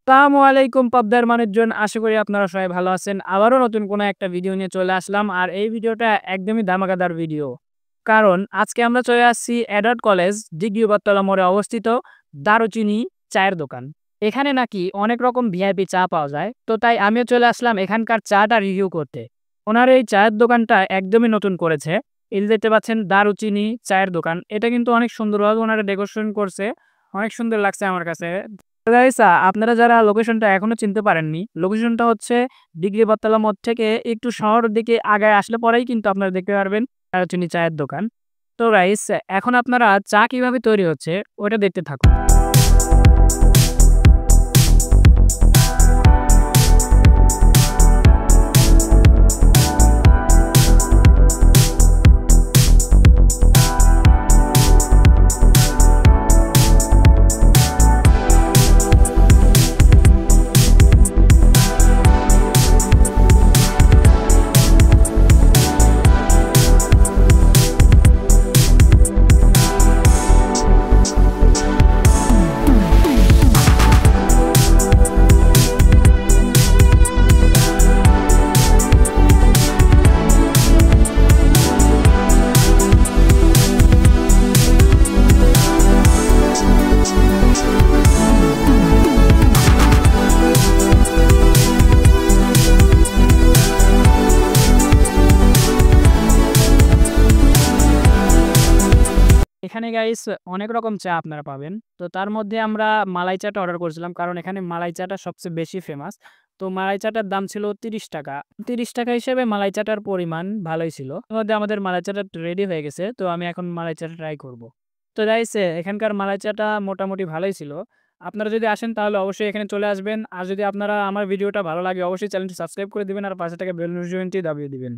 আসসালামু আলাইকুম পাবদার মানুষজন। আশা করি আপনারা সবাই ভালো আছেন। আবারও নতুন কোনো একটা ভিডিও নিয়ে চলে আসলাম। আর এই ভিডিওটা একদমই ধামাকাদার ভিডিও। কারণ আজকে আমরা চলে আসছি এডওয়ার্ড কলেজ ডিগ্রি বটতলা মোড়ে অবস্থিত দারুচিনি চায়ের দোকান। এখানে নাকি অনেক রকম ভিআইপি চা পাওয়া যায়। তো তাই আমিও চলে আসলাম এখানকার চাটা রিভিউ করতে। ওনার এই চায়ের দোকানটা একদমই নতুন করেছে। এই যে দেখতে পাচ্ছেন দারুচিনি চায়ের দোকান। এটা কিন্তু অনেক সুন্দরভাবে ওনারা ডেকোরেশন করছে। অনেক সুন্দর লাগছে আমার কাছে। গাইস আপনারা যারা লোকেশনটা এখনো চিনতে পারেননি, লোকেশনটা হচ্ছে ডিগ্রি বটতলা মোড় থেকে একটু শহরের দিকে আগায় আসলে পরেই কিন্তু আপনারা দেখতে পারবেন দারুচিনি চায়ের দোকান। তো গাইস এখন আপনারা চা কিভাবে তৈরি হচ্ছে ওটা দেখতে থাকুন। এখানে গাইস অনেক রকম চা আপনারা পাবেন। তো তার মধ্যে আমরা মালাই চাটা অর্ডার করেছিলাম। কারণ এখানে মালাই চাটা সবচেয়ে বেশি ফেমাস। তো মালাই চাটার দাম ছিল ৳৩০। ৳৩০ হিসেবে মালাই চাটার পরিমাণ ভালোই ছিল। এর মধ্যে আমাদের মালাই চাটা রেডি হয়ে গেছে। তো আমি এখন মালাই চাটা ট্রাই করব। তো গাইস এখানকার মালাই চাটা মোটামুটি ভালোই ছিল। আপনারা যদি আসেন তাহলে অবশ্যই এখানে চলে আসবেন। আর যদি আপনারা আমার ভিডিওটা ভালো লাগে অবশ্যই চ্যানেলটি সাবস্ক্রাইব করে দিবেন আর পাশে থাকা বেল নোটিফিকেশনটি দাবিয়ে দিবেন।